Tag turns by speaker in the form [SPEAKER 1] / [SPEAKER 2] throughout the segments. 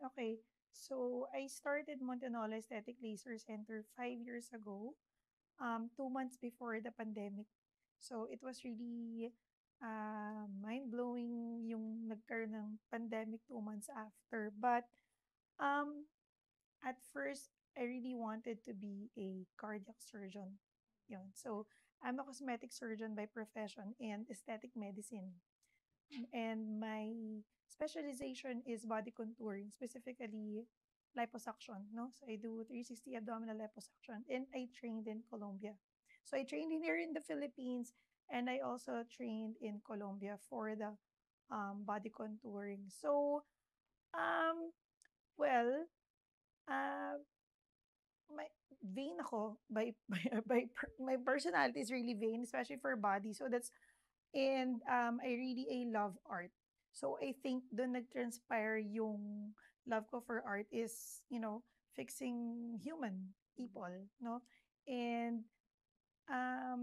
[SPEAKER 1] Okay. So I started Montenola Aesthetic Laser Center 5 years ago, 2 months before the pandemic. So it was really mind-blowing yung nagkaroon ng pandemic 2 months after. But um, at first, I really wanted to be a cardiac surgeon. Yun. So I'm a cosmetic surgeon by profession and aesthetic medicine. And my specialization is body contouring, specifically liposuction. No, so I do 360 abdominal liposuction, and I trained in Colombia. So I trained in here in the Philippines, and I also trained in Colombia for the body contouring. So, um, well, uh, my vain ako my personality is really vain, especially for body. So that's and I really love art. So I think doon nag-transpire yung love ko for art is, fixing human people, no? And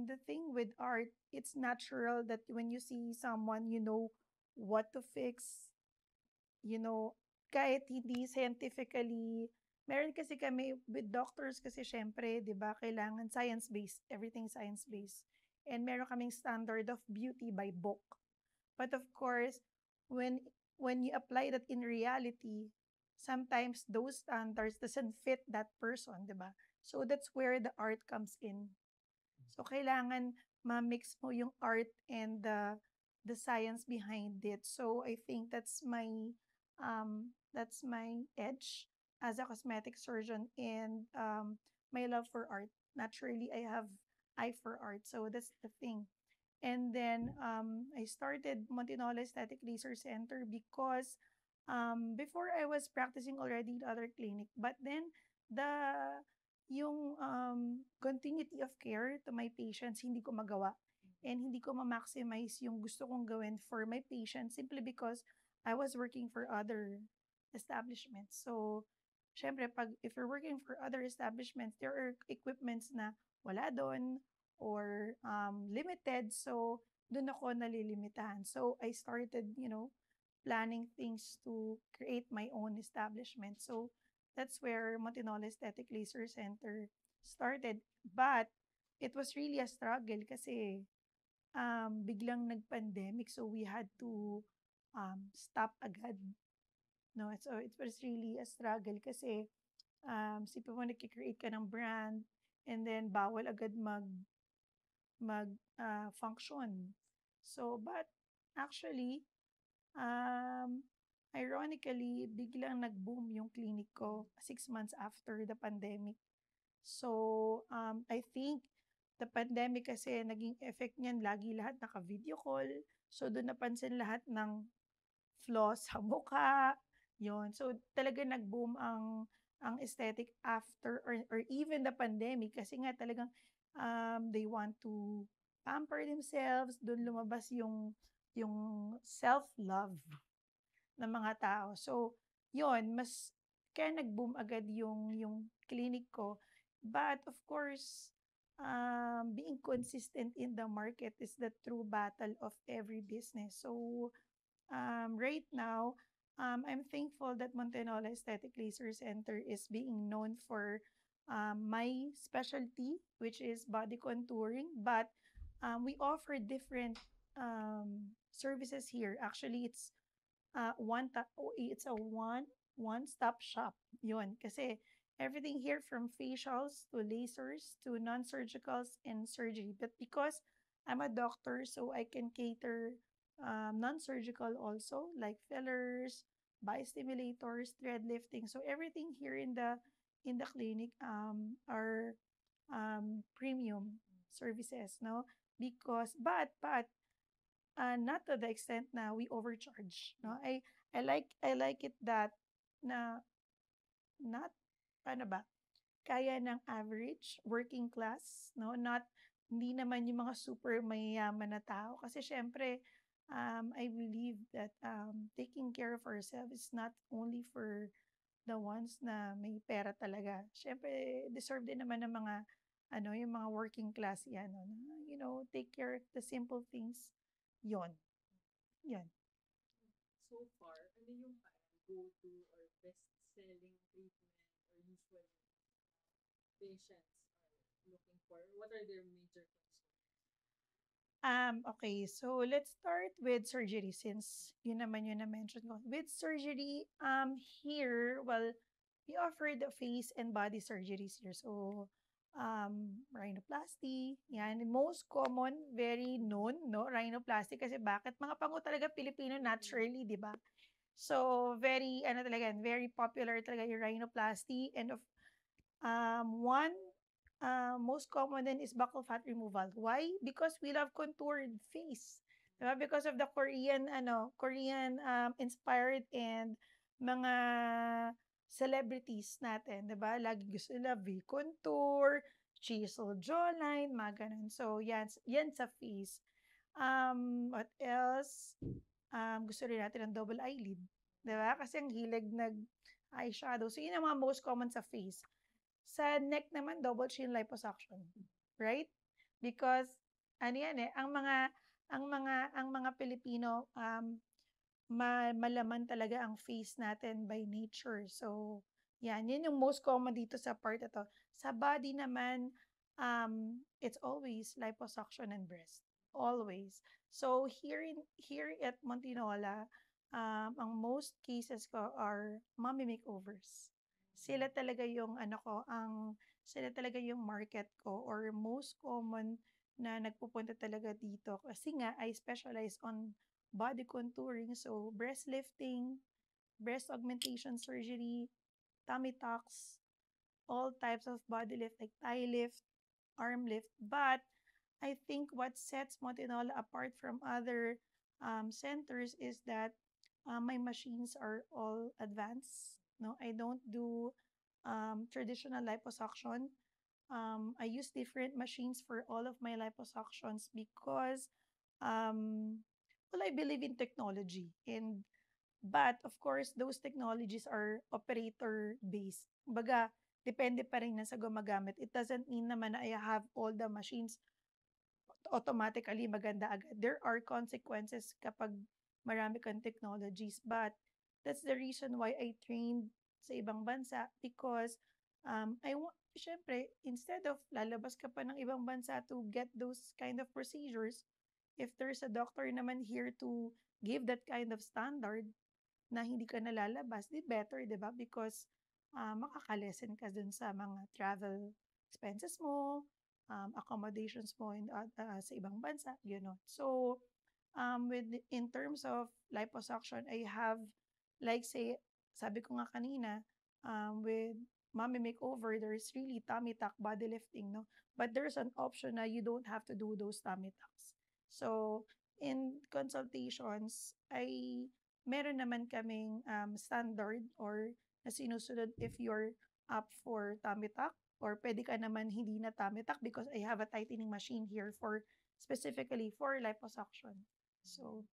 [SPEAKER 1] the thing with art, it's natural that when you see someone, you know what to fix, you know, kahit hindi scientifically, meron kasi kami with doctors kasi syempre, 'di ba, kailangan science-based, everything science-based. And meron kaming standard of beauty by book. But of course, when when you apply that in reality, sometimes those standards doesn't fit that person, 'di ba? So that's where the art comes in. So kailangan ma-mix mo yung art and the science behind it. So I think that's my edge as a cosmetic surgeon and my love for art. Naturally, I have eye for art. So that's the thing. And then I started Montinola Aesthetic Laser Center because before I was practicing already in other clinic, but then the yung continuity of care to my patients hindi ko magawa and hindi ko ma-maximize yung gusto kong gawin for my patients simply because I was working for other establishments. So, syempre, if you're working for other establishments, there are equipments na wala doon or limited. So, doon ako nalilimitahan. So, I started, planning things to create my own establishment. So, that's where Montinola Aesthetic Laser Center started. But, it was really a struggle kasi biglang nag-pandemic. So, we had to stop agad. No, so it was really a struggle kasi sipin mo nagki-create ka ng brand and then bawal agad function. So, but actually, um, ironically, biglang nag-boom yung clinic ko 6 months after the pandemic. So, I think the pandemic kasi naging effect niyan lagi lahat naka-video call. So, doon napansin lahat ng flaws sa mukha, yon. So, talaga nag-boom ang aesthetic after or even the pandemic kasi nga talagang they want to pamper themselves, doon lumabas yung self-love ng mga tao. So, yon mas kaya nag-boom agad yung clinic ko. But of course, being consistent in the market is the true battle of every business. So, right now, I'm thankful that Montenola Aesthetic Laser Center is being known for my specialty, which is body contouring. But we offer different services here. Actually, it's a one-stop shop. Yun, kasi everything here from facials to lasers to non-surgicals and surgery. But because I'm a doctor, so I can cater non-surgical also, like fillers, biostimulators, thread lifting. So everything here in the clinic are premium services, no? Because not to the extent na we overcharge, no? I like it that na not paano ba? Kaya ng average working class, no? Not hindi naman yung mga super mayayaman na tao kasi syempre I believe that taking care of ourselves is not only for the ones na may pera talaga. Siyempre deserve din naman ng mga ano, yung mga working class 'yan 'no, na take care of the simple things, 'yon, 'yon.
[SPEAKER 2] So far, ano yung parang go-to or best-selling treatment or usually patients are looking for? What are their major concerns?
[SPEAKER 1] Okay, so let's start with surgery since yun naman yung na-mention ko. With surgery, here, well, we offer the face and body surgeries here. So, rhinoplasty, yan. Most common, very known, no? Rhinoplasty kasi bakit? Mga pango talaga Pilipino naturally, di ba? So, very, ano talaga, yan, very popular talaga yung rhinoplasty. And one most common din is buccal fat removal. Why? Because we love contoured face. Diba? Because of the Korean inspired and mga celebrities natin, 'di ba? Lagi gusto nila V-contour, chisel jawline, mga ganun. So, yan sa face. What else? Gusto rin natin ng double eyelid, 'di ba? Kasi ang hilig eyeshadow. So, yun ang mga most common sa face. Sa neck naman, double chin liposuction, right? Because ano yan eh, ang mga Pilipino, malaman talaga ang face natin by nature. So, yan yung most common dito sa part ito. Sa body naman, it's always liposuction and breast. Always. So, here at Montinola, ang most cases ko are mommy makeovers. Sila talaga yung sila talaga yung market ko or most common na nagpupunta talaga dito kasi nga I specialize on body contouring, so breast lifting, breast augmentation surgery, tummy tucks, all types of body lift like thigh lift, arm lift. But I think what sets Motinola apart from other centers is that my machines are all advanced. No, I don't do traditional liposuction. I use different machines for all of my liposuctions because um, well, I believe in technology. But of course, those technologies are operator based. Baga, depende pa rin na sa gumagamit. It doesn't mean naman na I have all the machines automatically maganda agad. There are consequences kapag marami kang technologies. But that's the reason why I trained sa ibang bansa because syempre, instead of lalabas ka pa ng ibang bansa to get those kind of procedures, if there's a doctor naman here to give that kind of standard na hindi ka nalalabas, di better, di ba? Because makakalesen ka dun sa mga travel expenses mo, accommodations mo sa ibang bansa, gano'n. So, in terms of liposuction, I have, like say, sabi ko nga kanina, with mommy makeover, there's really tummy tuck body lifting, no? But there's an option na you don't have to do those tummy tucks. So, in consultations, meron naman kaming standard or na sinusunod if you're up for tummy tuck or pwede ka naman hindi na tummy tuck because I have a tightening machine here for specifically for liposuction. So,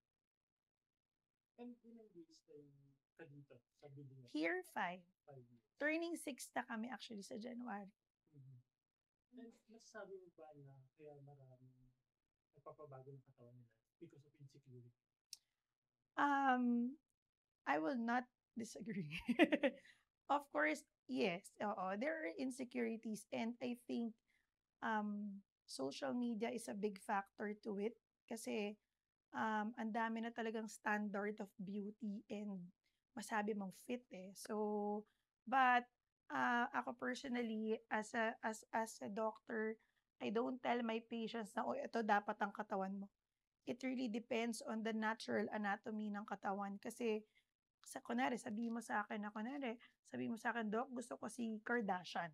[SPEAKER 2] And ilang years na yung ka dito sa building na
[SPEAKER 1] here, 5.
[SPEAKER 2] 5 years?
[SPEAKER 1] Turning 6 na kami actually sa January.
[SPEAKER 2] Mhm. And masasabi mo ba na kaya maraming nagpapabago ng katawan nila because of insecurity?
[SPEAKER 1] Um, I will not disagree. Of course, yes. Oo, there are insecurities and I think social media is a big factor to it kasi ang dami na talagang standard of beauty and masabi mong fit eh. So, but ako personally as a doctor, I don't tell my patients na, oh, ito dapat ang katawan mo. It really depends on the natural anatomy ng katawan kasi kunwari sabihin mo sa akin, "Doc, gusto ko si Kardashian."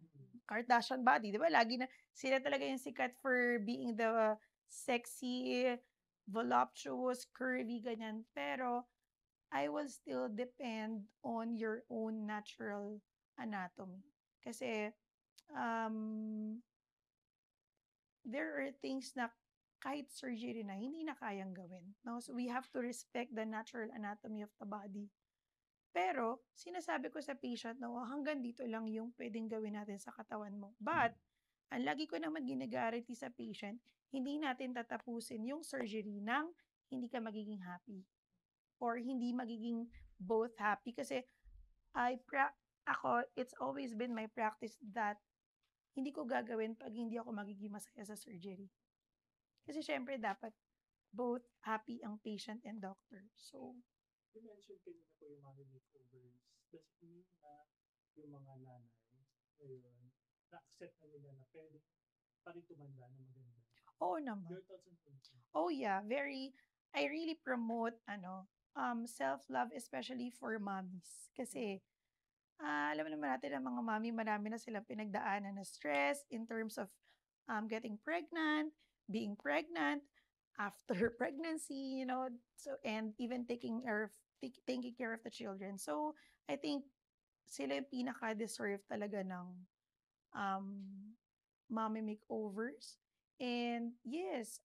[SPEAKER 1] Kardashian body, 'di ba lagi na sila talaga yung sikat for being the sexy, voluptuous, curvy, ganyan. Pero I will still depend on your own natural anatomy. Kasi, um, there are things na kahit surgery na, hindi na kayang gawin, 'no? So, we have to respect the natural anatomy of the body. Pero sinasabi ko sa patient na, "Oh, hanggang dito lang yung puwedeng gawin natin sa katawan mo." But ang lagi ko naman gina-guarantee sa patient, hindi natin tatapusin yung surgery ng hindi ka magiging happy or hindi magiging both happy. Kasi I pra ako, it's always been my practice that hindi ko gagawin 'pag hindi ako magiging masaya sa surgery. Kasi siyempre dapat both happy ang patient and doctor. So,
[SPEAKER 3] You mentioned kanina po yung mga makeovers. Does it mean na yung mga nanay ngayon, na-accept na nila na pwede pa rin tumanda na maganda?
[SPEAKER 1] oo naman.
[SPEAKER 3] Your thoughts on this?
[SPEAKER 1] Oh yeah, I really promote self-love especially for mommies. Kasi alam naman natin ang mga mommy, marami na silang pinagdaanan na stress in terms of getting pregnant, being pregnant, after pregnancy, so and even taking care of the children. So I think sila yung pinaka-deserve talaga ng um, mommy makeovers. And yes,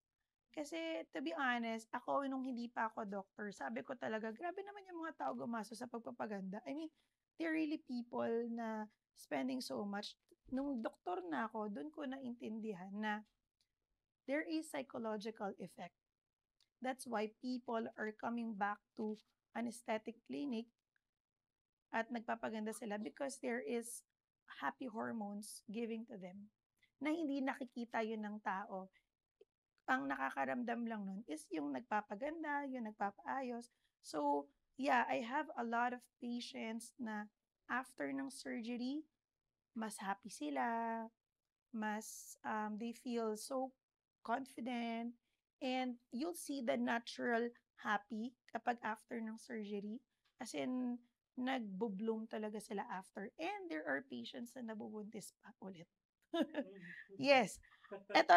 [SPEAKER 1] kasi to be honest, ako nung hindi pa ako doctor, sabi ko talaga, grabe naman yung mga tao gumastos sa pagpapaganda. I mean, they're really people na spending so much. Nung doktor na ako, dun ko naintindihan na there is psychological effect. That's why people are coming back to an aesthetic clinic at nagpapaganda sila because there is happy hormones giving to them na hindi nakikita yun ng tao. Ang nakakaramdam lang nun is yung nagpapaganda, yung nagpapaayos. So, yeah, I have a lot of patients na after ng surgery, mas happy sila, mas they feel so confident, and you'll see the natural happy kapag after ng surgery. As in, nagbo-bloom talaga sila after. And there are patients na nabubuntis pa ulit. Yes. Eto,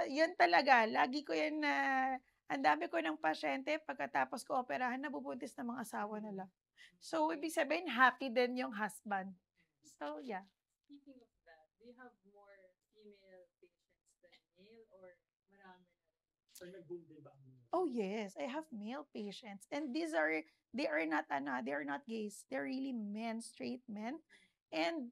[SPEAKER 1] yun talaga. Lagi ko yan na, ang dami ko ng pasyente, pagkatapos ko operahan, nabubuntis na mga asawa nila. So, ibig sabihin, happy din yung husband. So, yeah.
[SPEAKER 2] Speaking of that, do you have more female patients than male or marami na rin?
[SPEAKER 3] Or nag-boom din ba ang mga?
[SPEAKER 1] Oh, yes. I have male patients. And they are not gays. They're really men, straight men. And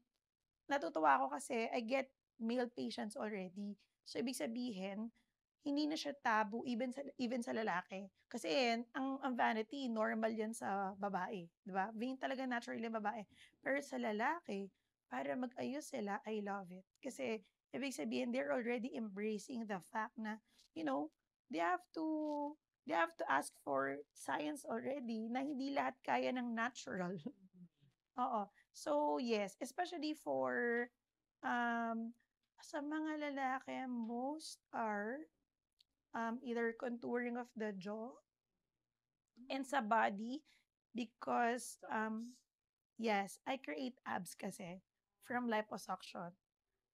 [SPEAKER 1] natutuwa ako kasi I get male patients already. So, ibig sabihin, hindi na siya taboo even sa lalaki. Kasi ang vanity, normal yan sa babae. Di ba? Vain talaga naturally ang babae. Pero sa lalaki, para mag-ayos sila, I love it. Kasi, ibig sabihin, they're already embracing the fact na, you know, they have to they have to ask for science already na hindi lahat kaya ng natural. Oo. So, yes, especially for um, sa mga lalaki, most are either contouring of the jaw and sa body because
[SPEAKER 3] Sa abs.
[SPEAKER 1] yes, I create abs kasi from liposuction.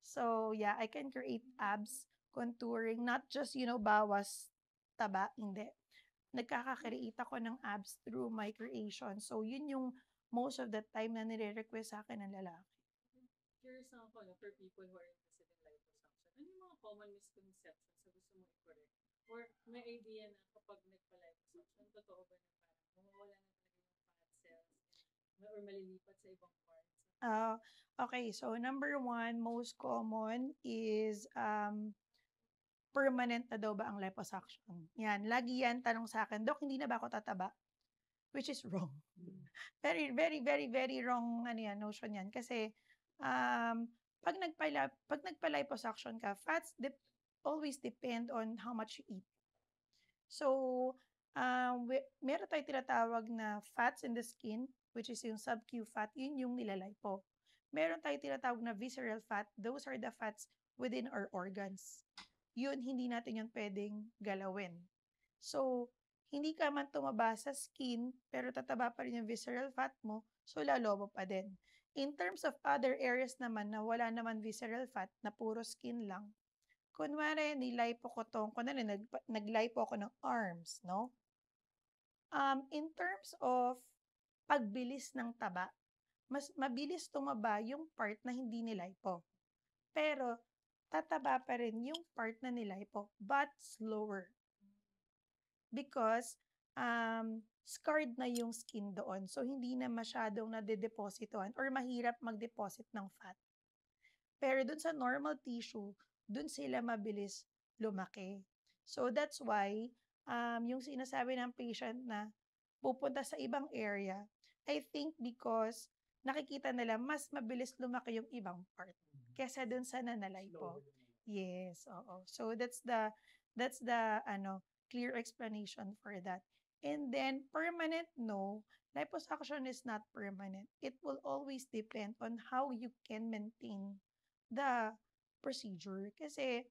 [SPEAKER 1] So, yeah, I can create abs, contouring, not just, bawas taba, hindi. Nagkaka-create ako ng abs through my creation. So, yun yung most of the time na nire-request sa akin ng lalaki.
[SPEAKER 2] Curious lang ako, no, for people who are interested in liposuction, ano yung mga common misconceptions na gusto mo i-correct? Or may idea na kapag nagpa-liposuction, totoo ba na parang mawawala na talaga yung fat cells or malilipat sa ibang parts?
[SPEAKER 1] Okay, so number one, most common is permanent na daw ba ang liposuction? Yan, lagi yan tanong sa akin, Dok, hindi na ba ako tataba? Which is wrong. Very, very, very, very wrong notion yan. Kasi, pag nagpa-liposuction ka, fats always depend on how much you eat. So, meron tayong tinatawag na fats in the skin, which is yung sub-Q fat, yun yung nilalipo. Meron tayong tinatawag na visceral fat, those are the fats within our organs. Yun, hindi natin yun pwedeng galawin. So, hindi ka man tumaba sa skin, pero tataba pa rin yung visceral fat mo, so lalo mo pa din. In terms of other areas naman na wala naman visceral fat, na puro skin lang, kunwari nilipo ko kunwari naglipo ako ng arms, no? In terms of pagbilis ng taba, mas mabilis tumaba yung part na hindi nilipo. Pero, tataba pa rin yung part na nilipo, but slower. Because, scarred na yung skin doon. So, hindi na masyadong nade-depositohan or mahirap mag-deposit ng fat. Pero dun sa normal tissue, dun sila mabilis lumaki. So, that's why, yung sinasabi ng patient na pupunta sa ibang area, I think because nakikita nila mas mabilis lumaki yung ibang part kesa dun sa nanalay po.
[SPEAKER 3] Slower yung mga.
[SPEAKER 1] Yes, oo. So that's the clear explanation for that. And then permanent, no, liposuction is not permanent. It will always depend on how you can maintain the procedure kasi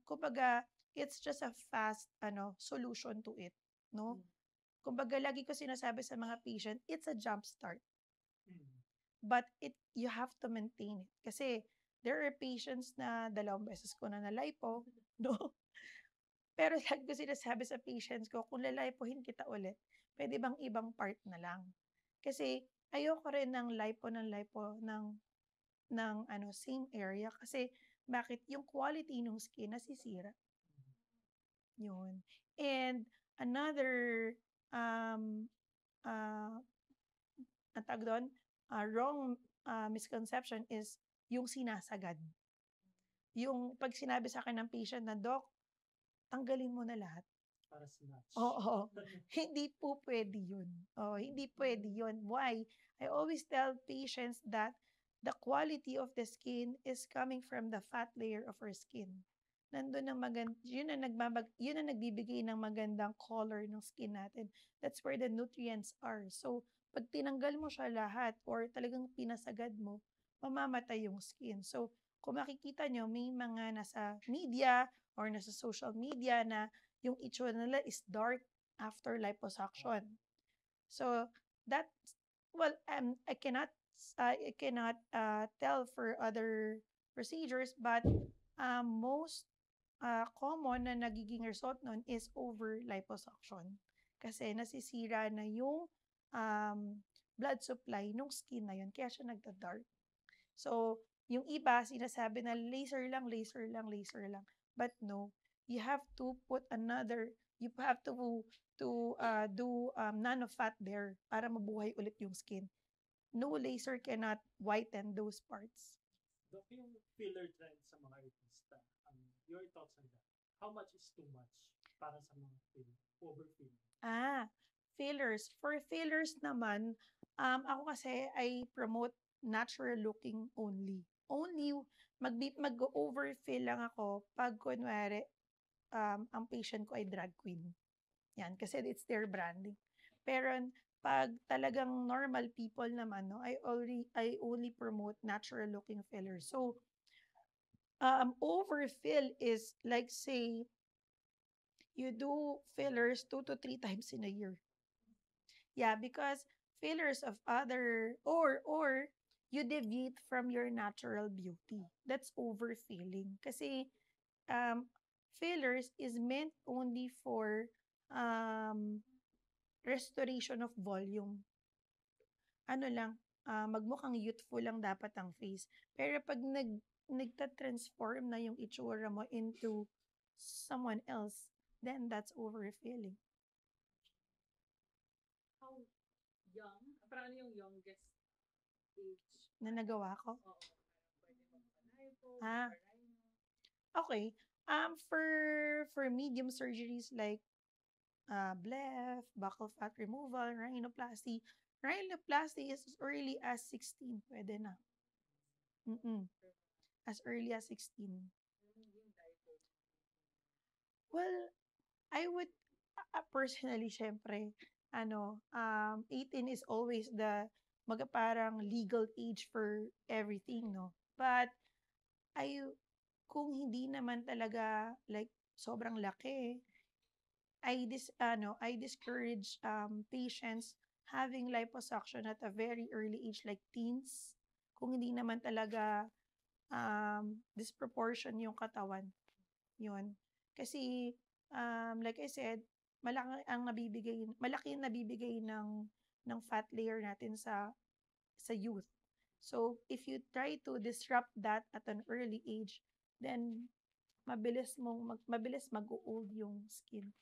[SPEAKER 1] kumbaga it's just a fast solution to it, no? Kumbaga lagi ko sinasabi sa mga patient, it's a jump start. But you have to maintain it. Kasi there are patients na 2 beses ko na na-lipo, no? Pero lagi ko sinasabi sa patients ko, kung lalipohin kita ulit, pwede bang ibang part na lang? Kasi ayoko rin ng lipo ng same area kasi bakit yung quality ng skin nasisira. Yun. And another um uh ang tawag doon, wrong misconception is yung sinasagad. Yung 'pag sinabi sa akin ng patient na, "Doc, tanggalin mo na lahat."
[SPEAKER 3] Para snatch.
[SPEAKER 1] Oo, hindi po puwede yun. Oo, hindi puwede yun. Why? I always tell patients that the quality of the skin is coming from the fat layer of our skin. Nandun ang yun ang yun ang nagbibigay ng magandang color ng skin natin. That's where the nutrients are. So, 'pag tinanggal mo siya lahat or talagang pinasagad mo, mamamatay yung skin. So, kung makikita niyo may mga nasa media or nasa social media na yung itsura nila is dark after liposuction. So, that's well, I cannot tell for other procedures, but most common na nagiging result nun is over liposuction. Kasi nasisira na yung blood supply nung skin na yun, kaya siya nagda-dark. So, yung iba, sinasabi na laser lang, laser lang, laser lang. But no, you have to you have to do nano-fat there para mabuhay ulit yung skin. No laser cannot whiten those parts.
[SPEAKER 3] Doc, yung filler trend sa mga artista, your thoughts on that? How much is too much para sa mga over-filler?
[SPEAKER 1] Fillers. For fillers naman, ako kasi I promote natural looking only. Only mag-overfill lang ako pag kunwari ang patient ko ay drag queen. Yan, kasi it's their branding. Pero pag talagang normal people naman, no, I only promote natural looking fillers. So, overfill is like say you do fillers 2 to 3 times in a year. Yeah, because fillers of other or you deviate from your natural beauty. That's overfilling. Kasi fillers is meant only for restoration of volume. Ano lang, magmukhang youthful lang dapat ang face. Pero pag nagta-transform na yung itsura mo into someone else, then that's overfilling.
[SPEAKER 2] How young? Parang ano yung youngest age?
[SPEAKER 1] Na nagawa ko.
[SPEAKER 2] Oo, parang pwede magpa-lipo,
[SPEAKER 1] Ah.
[SPEAKER 2] magpa-rhino.
[SPEAKER 1] Okay. For medium surgeries like bleph, buccal fat removal, rhinoplasty. Rhinoplasty is as early as 16. Pwede na. As early as 16.
[SPEAKER 2] Yung diaper.
[SPEAKER 1] Well, I would personally, syempre, 18 is always the parang legal age for everything, no? But kung hindi naman talaga like sobrang laki, I discourage patients having liposuction at a very early age like teens. Kung hindi naman talaga disproportion yung katawan. Yun. Kasi like I said, malaki ang nabibigay ng fat layer natin sa youth. So if you try to disrupt that at an early age, then mabilis mag-old yung skin.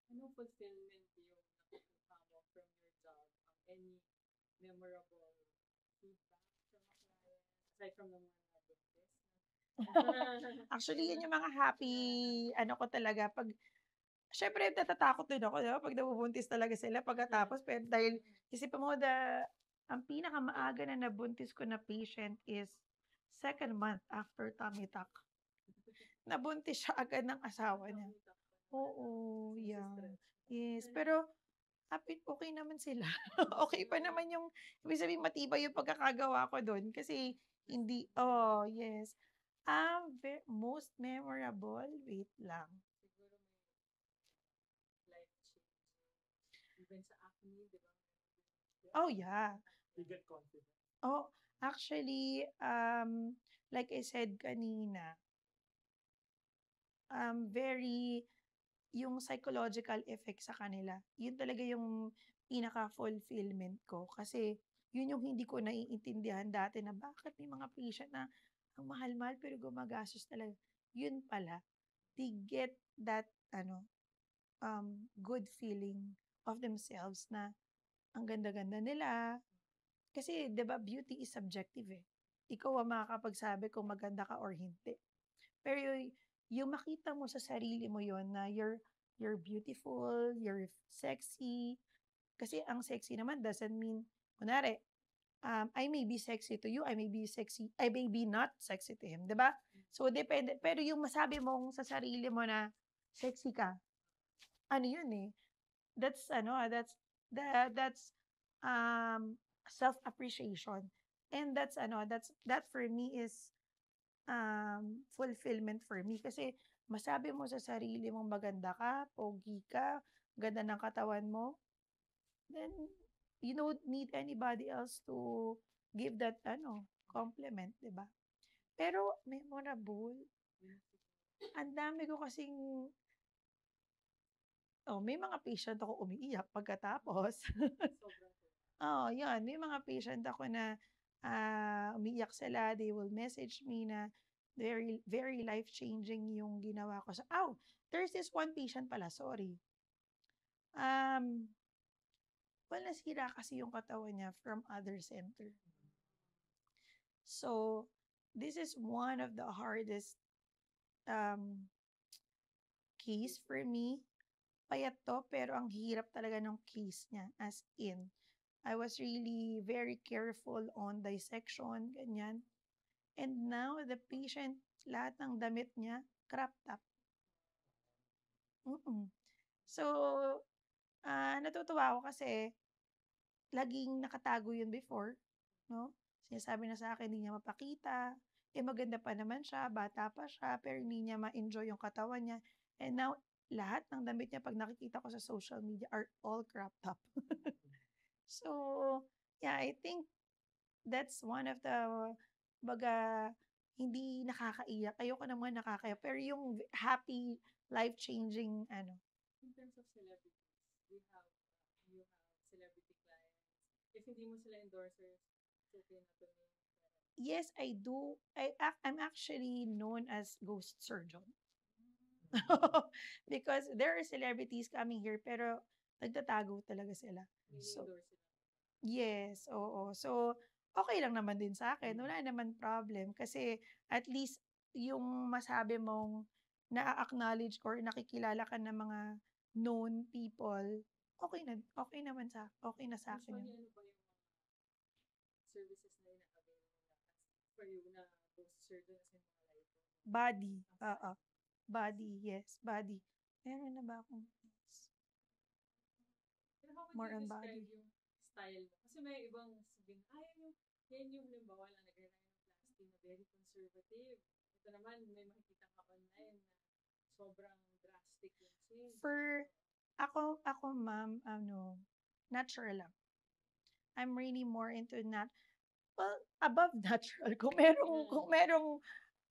[SPEAKER 2] Anong fulfillment yung nakukuha any memorable feedback from a client aside from the mga na-dentist?
[SPEAKER 1] Actually, yun
[SPEAKER 2] Yeah.
[SPEAKER 1] yung mga happy ano ko talaga 'pag siyempre natatakot din ako, 'di ba, 'pag nabubuntis talaga sila pagkatapos pero dahil isipin mo ang pinakamaaga na nabuntis ko na patient is second month after tummy tuck. Nabuntis siya agad ng asawa niya.
[SPEAKER 2] Tummy tuck pa naman,
[SPEAKER 1] Oo, yeah.
[SPEAKER 2] sinisi-stretch pa.
[SPEAKER 1] Yes, pero okey naman sila. Okey pa naman yung ibig sabihin matibay yung pagkakagawa ko dun kasi hindi yes. Most memorable, wait lang.
[SPEAKER 2] Siguro may life-changing, even sa acne, 'di ba?
[SPEAKER 1] Oh, yeah.
[SPEAKER 3] You get confident.
[SPEAKER 1] Oh, actually, like I said kanina, very yung psychological effect sa kanila, yun talaga yung pinaka-fulfillment ko kasi yun yung hindi ko naiintindihan dati na bakit may mga patient na ang mahal-mahal pero gumagastos talaga. Yun pala, they get that good feeling of themselves na ang ganda-ganda nila. Kasi 'di ba beauty is subjective, eh. Ikaw ang makakapagsabi kung maganda ka or hindi. Pero yung makita mo sa sarili mo yon na you're beautiful, you're sexy. Kasi ang sexy naman doesn't mean kunwari, I may be sexy to you, I may be not sexy to him, 'di ba? So depende pero yung masabi mong sa sarili mo na sexy ka, ano yun, eh, that's self-appreciation. And that for me is fulfillment for me kasi masabi mo sa sarili mong maganda ka, pogi ka, ganda ng katawan mo, then you don't need anybody else to give that compliment, 'di ba? Pero memorable, ang dami ko kasing may mga patient ako umiiyak pagkatapos.
[SPEAKER 2] Sobrang
[SPEAKER 1] Oo, 'yun. May mga patient ako na, umiiyak sila, they will message me na very very life-changing yung ginawa ko there's this one patient pala, sorry. Um, nasira kasi yung katawan niya from other center. So, this is one of the hardest, um, case for me. Payat 'to, pero ang hirap talaga ng case niya, as in. I was really very careful on dissection, ganyan. And now the patient, lahat ng damit niya cropped up. Mm. So, natutuwa ako kasi laging nakatago yun before, 'no? Sinasabi na sa'kin hindi niya mapakita, maganda pa naman siya, bata pa siya, pero hindi niya ma-enjoy yung katawan niya. And now, lahat ng damit niya 'pag nakikita ko sa social media are all cropped up. So, yeah, I think that's one of the baga hindi nakakaiyak. Ayoko ng mga nakakaiyak, pero yung happy, life-changing
[SPEAKER 2] in terms of celebrities, you have celebrity clients. If hindi mo sila endorsers, it's okay na to name.
[SPEAKER 1] yes, I do. I'm actually known as ghost surgeon. Because there are celebrities coming here, pero nagtatago talaga sila. So,
[SPEAKER 2] Ini-endorse sila.
[SPEAKER 1] yes, oo. So, okay lang naman din sa akin, wala naman problem kasi at least yung masabi mong naa-acknowledge ko or nakikilala ka ng mga known people, okay na sa akin
[SPEAKER 2] Usually,
[SPEAKER 1] yun.
[SPEAKER 2] ano ba yung mga services na ina-avail nila for you na those surgeons in mga lipo?
[SPEAKER 1] Body, oo. Body, yes, body. Meron na ba akong
[SPEAKER 2] Pero how would
[SPEAKER 1] more
[SPEAKER 2] you
[SPEAKER 1] on
[SPEAKER 2] describe
[SPEAKER 1] body?
[SPEAKER 2] yung style mo? Kasi may ibang sabihin, yan yung halimbawa lang nag-rhinoplasty na very conservative. Ito naman, may makikita ka online na sobrang drastic yung change.
[SPEAKER 1] For ako ma'am, natural lang. I'm really more into well, above natural. Kung merong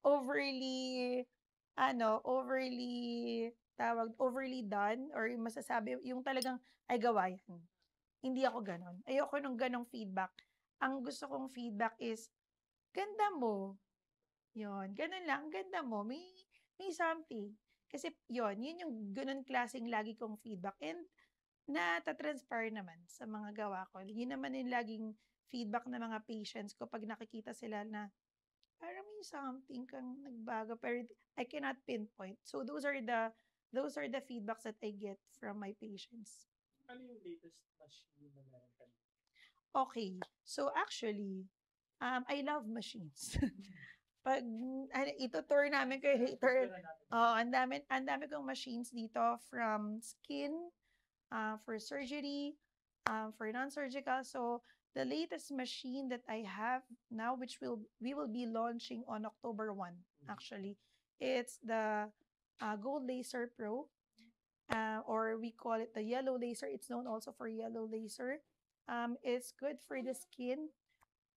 [SPEAKER 1] overly overly done or yung masasabi yung talagang, "Ay gawa yan." Hindi ako gano'n. Ayoko nung gano'ng feedback. Ang gusto kong feedback is, "Ganda mo." 'Yun, gano'n lang, "Ang ganda mo." May something. Kasi 'yun yung gano'n klaseng lagi kong feedback and nata-transpire naman sa mga gawa ko. Yun naman yung laging feedback ng mga patients ko 'pag nakikita sila na parang may something kang nagbago pero I cannot pinpoint. So those are the feedbacks that I get from my patients.
[SPEAKER 3] Ano yung latest machine na meron ka?
[SPEAKER 1] Okay. So actually, I love machines. 'Pag ito-tour namin kayo later,
[SPEAKER 3] Pera natin.
[SPEAKER 1] oo, ang dami kong machines dito from skin, for surgery, for non-surgical. So the latest machine that I have now, which we will be launching on October 1, actually, it's the Gold Laser Pro, or we call it the yellow laser. It's known also for yellow laser. It's good for the skin.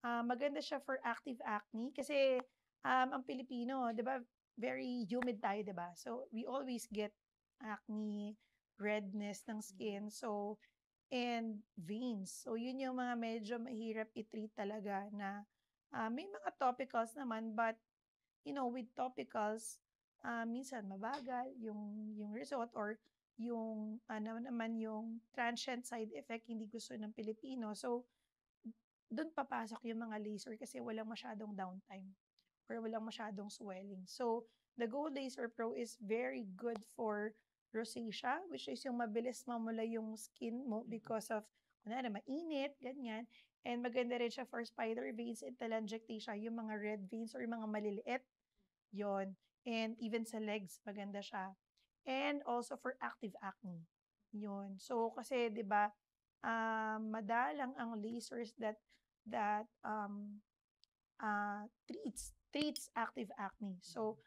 [SPEAKER 1] Maganda siya for active acne kasi ang Pilipino, 'di ba, very humid tayo, 'di ba? So we always get acne, redness ng skin. So and veins. So yun yung mga medyo mahirap i-treat talaga na may mga topicals naman but with topicals minsan mabagal yung result or yung ano naman yung transient side effect hindi gusto ng Pilipino. So dun papasok yung mga laser kasi walang masyadong downtime or walang masyadong swelling. So, the Go Laser Pro is very good for rosacea, which is yung mabilis mamula yung skin mo because of, kunwari, mainit, ganyan. And maganda rin siya for spider veins and telangiectasia, yung mga red veins or yung mga maliliit, yon. And even sa legs, maganda siya. And also for active acne, yon. So, kasi, di ba, madalang ang lasers that treats active acne. So,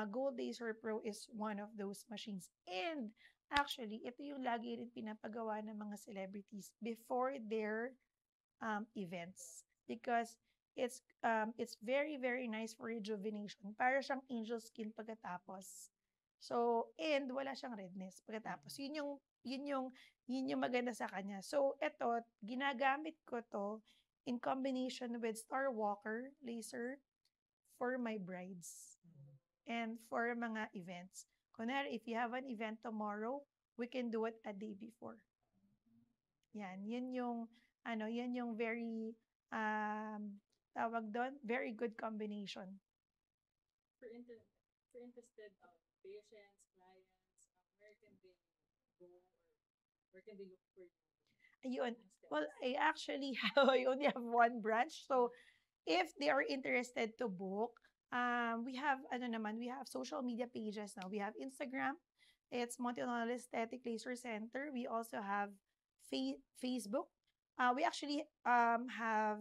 [SPEAKER 1] Gold Laser Pro is one of those machines. And actually, ito yung lagi rin pinapagawa ng mga celebrities before their events because it's very very nice for rejuvenation. Para siyang angel skin pagkatapos. So, and wala siyang redness pagkatapos. Yun yung maganda sa kanya. So, eto, ginagamit ko to in combination with Star Walker laser for my brides and for mga events. Kunwari, if you have an event tomorrow, we can do it a day before. Yan, yun yung very, tawag doon, very good combination.
[SPEAKER 2] For interested patients, clients, where can they go or where can they look for you?
[SPEAKER 1] Ayun.
[SPEAKER 2] Anong
[SPEAKER 1] Well,
[SPEAKER 2] steps?
[SPEAKER 1] I only have one branch. So, if they are interested to book, we have social media pages now. We have Instagram. It's Montinol Aesthetic Laser Center. We also have Facebook. We actually have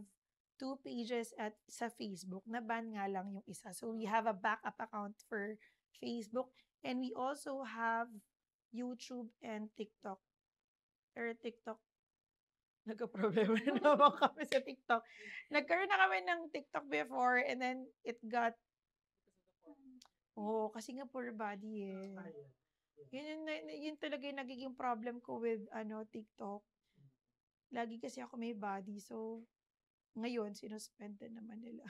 [SPEAKER 1] two pages sa Facebook. Naban nga lang yung isa. So, we have a backup account for Facebook. And we also have YouTube and TikTok. Pero TikTok, nagka-problema na naman kami sa TikTok. Nagkaroon na kami ng TikTok before and then it got, kasi nga poor body eh.
[SPEAKER 3] Ayan.
[SPEAKER 1] Yun talaga yung nagiging problem ko with TikTok. Lagi kasi ako may body. So, ngayon, sinuspend na naman nila.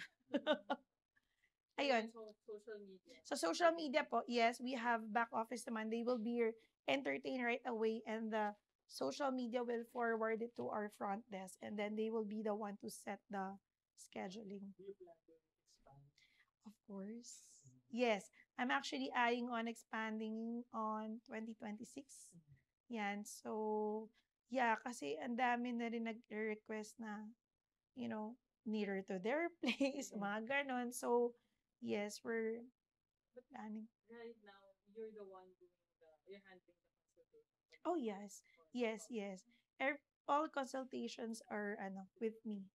[SPEAKER 1] Ayun.
[SPEAKER 2] So, social media.
[SPEAKER 1] Sa social media po, yes, we have back office naman. They will be entertained right away and the social media will forward it to our front desk and then they will be the one to set the scheduling.
[SPEAKER 3] Do you plan to expand?
[SPEAKER 1] Of course. Yes, I'm actually eyeing on expanding on 2026. Yan. So, yeah, kasi ang dami na rin nag-request na, nearer to their place, mga ganon. So, yes, we're planning.
[SPEAKER 2] Right now, you're the one you're handling the consultation.
[SPEAKER 1] Oh, yes. Yes, yes. All consultations are, with me.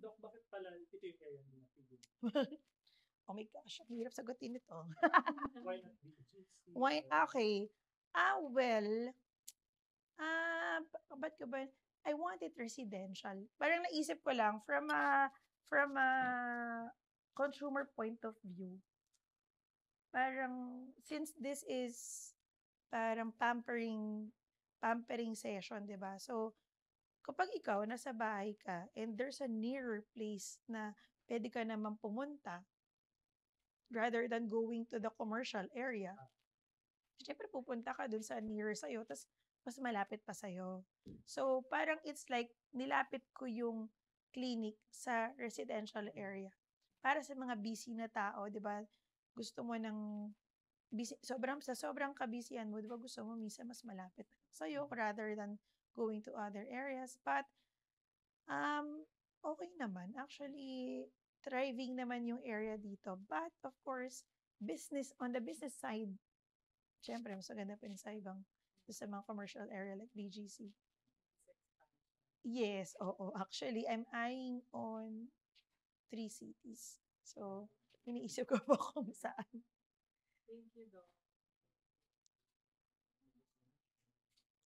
[SPEAKER 3] Dok, bakit pala ito yung area mo na pili?
[SPEAKER 1] Oh my gosh, ang hirap sagutin ito.
[SPEAKER 3] Why not BGC?
[SPEAKER 1] Why? Okay. Well, ba't ka ba? I want it residential. Parang naisip ko lang from a consumer point of view. Parang since this is parang pampering session, 'di ba? So kapag ikaw nasa bahay ka and there's a nearer place na pwede ka naman pumunta rather than going to the commercial area, syempre pupunta ka dun sa nearer sa'yo, tapos mas malapit pa sa'yo. So, parang it's like nilapit ko yung clinic sa residential area. Para sa mga busy na tao, 'di ba? Gusto mo ng sobrang ka-busyhan mo, 'di ba gusto mo minsan mas malapit sa'yo rather than going to other areas. But, okey naman. Actually, thriving naman yung area dito. But of course, on the business side, siyempre mas maganda pa rin sa mga commercial area like BGC.
[SPEAKER 2] Business expansion.
[SPEAKER 1] Yes, oo. Actually, I'm eyeing on 3 cities. So, iniisip ko pa kung saan.
[SPEAKER 2] Thank you, Doc.